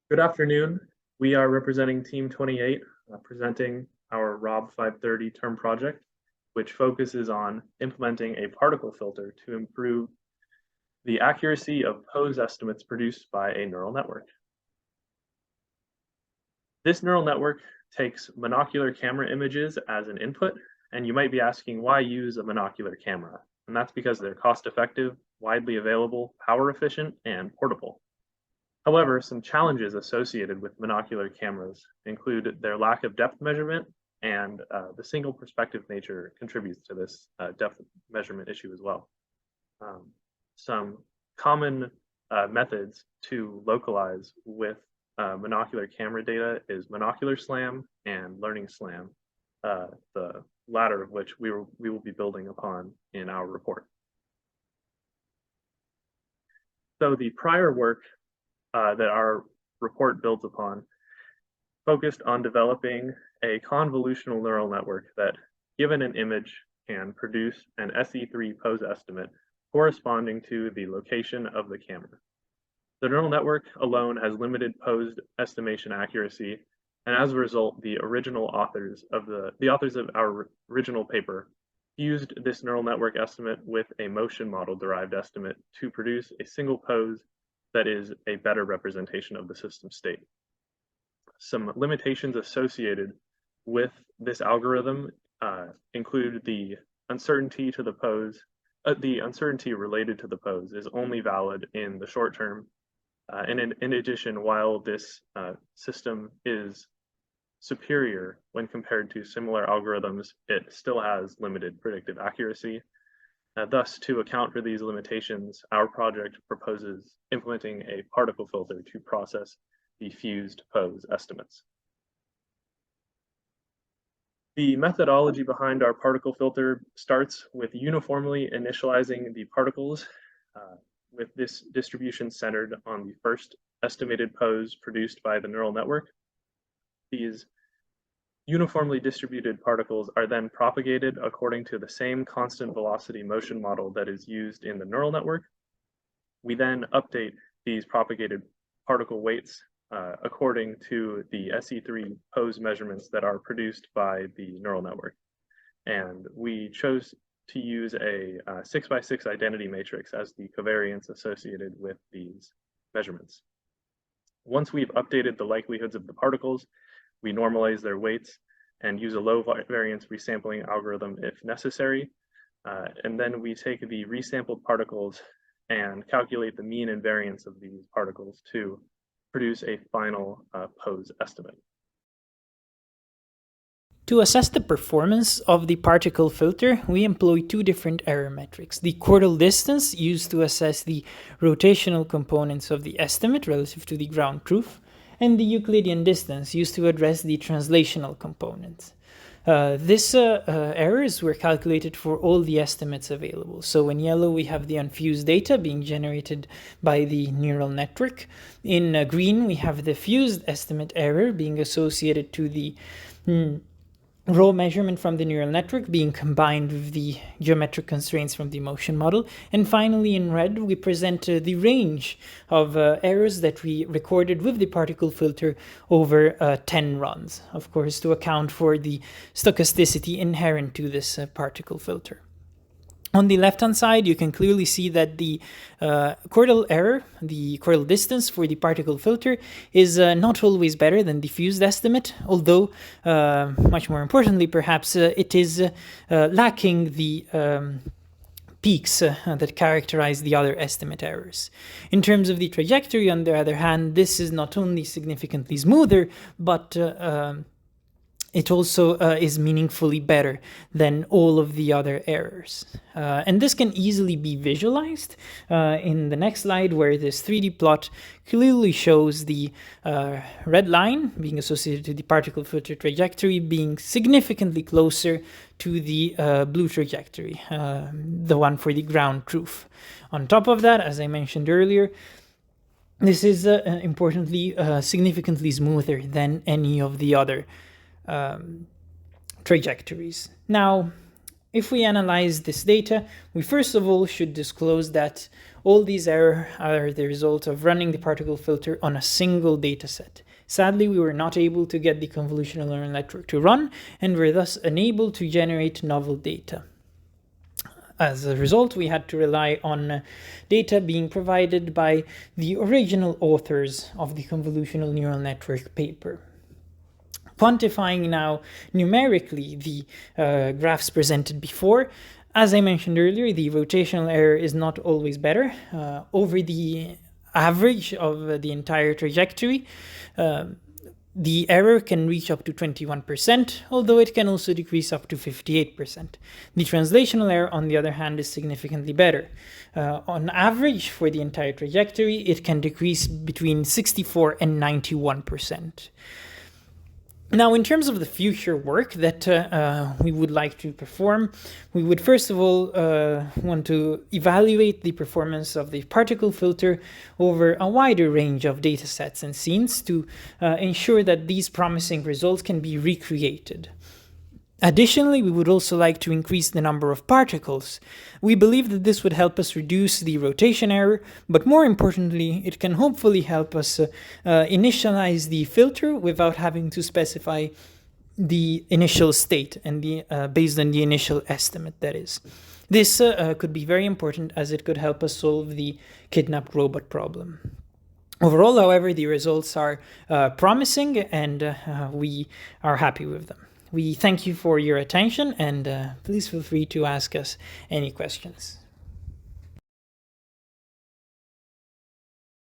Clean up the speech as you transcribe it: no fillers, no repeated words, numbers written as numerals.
Good afternoon. We are representing Team 28, presenting our ROB 530 term project, which focuses on implementing a particle filter to improve the accuracy of pose estimates produced by a neural network. This neural network takes monocular camera images as an input, and you might be asking why use a monocular camera? And that's because they're cost-effective, widely available, power efficient, and portable. However, some challenges associated with monocular cameras include their lack of depth measurement, and the single perspective nature contributes to this depth measurement issue as well. Some common methods to localize with monocular camera data is monocular SLAM and learning SLAM, the latter of which we will be building upon in our report. So the prior work that our report builds upon focused on developing a convolutional neural network that, given an image, can produce an SE3 pose estimate corresponding to the location of the camera. The neural network alone has limited pose estimation accuracy, and as a result, the authors of our original paper used this neural network estimate with a motion model derived estimate to produce a single pose that is a better representation of the system state. Some limitations associated with this algorithm include the uncertainty to the pose. The uncertainty related to the pose is only valid in the short term. And in addition, while this system is superior when compared to similar algorithms, it still has limited predictive accuracy. Thus, to account for these limitations, our project proposes implementing a particle filter to process the fused pose estimates. The methodology behind our particle filter starts with uniformly initializing the particles with this distribution centered on the first estimated pose produced by the neural network. These uniformly distributed particles are then propagated according to the same constant velocity motion model that is used in the neural network. We then update these propagated particle weights according to the SE3 pose measurements that are produced by the neural network. And we chose to use a 6x6 identity matrix as the covariance associated with these measurements. Once we've updated the likelihoods of the particles, we normalize their weights and use a low variance resampling algorithm if necessary. And then we take the resampled particles and calculate the mean and variance of these particles to produce a final pose estimate. To assess the performance of the particle filter, we employ two different error metrics. The chordal distance, used to assess the rotational components of the estimate relative to the ground truth, and the Euclidean distance, used to address the translational components. These errors were calculated for all the estimates available. So in yellow, we have the unfused data being generated by the neural network. In green, we have the fused estimate error being associated to the raw measurement from the neural network being combined with the geometric constraints from the motion model. And finally, in red, we present the range of errors that we recorded with the particle filter over 10 runs, of course, to account for the stochasticity inherent to this particle filter. On the left-hand side, you can clearly see that the chordal error, the chordal distance for the particle filter, is not always better than the fused estimate, although, much more importantly, perhaps, it is lacking the peaks that characterize the other estimate errors. In terms of the trajectory, on the other hand, this is not only significantly smoother, but it also is meaningfully better than all of the other errors. And this can easily be visualized in the next slide, where this 3D plot clearly shows the red line being associated to the particle filter trajectory being significantly closer to the blue trajectory, the one for the ground truth. On top of that, as I mentioned earlier, this is importantly significantly smoother than any of the other trajectories. Now, If we analyze this data, we first of all should disclose that all these errors are the result of running the particle filter on a single dataset. Sadly, we were not able to get the convolutional neural network to run, and were thus unable to generate novel data. As a result, we had to rely on data being provided by the original authors of the convolutional neural network paper. Quantifying now numerically the graphs presented before, as I mentioned earlier, the rotational error is not always better. Over the average of the entire trajectory, the error can reach up to 21%, although it can also decrease up to 58%. The translational error, on the other hand, is significantly better. On average, for the entire trajectory, it can decrease between 64 and 91%. Now, in terms of the future work that we would like to perform, we would first of all want to evaluate the performance of the particle filter over a wider range of datasets and scenes to ensure that these promising results can be recreated. Additionally, we would also like to increase the number of particles. We believe that this would help us reduce the rotation error, but more importantly, it can hopefully help us initialize the filter without having to specify the initial state and based on the initial estimate, that is. This could be very important, as it could help us solve the kidnapped robot problem. Overall, however, the results are promising, and we are happy with them. We thank you for your attention, and please feel free to ask us any questions.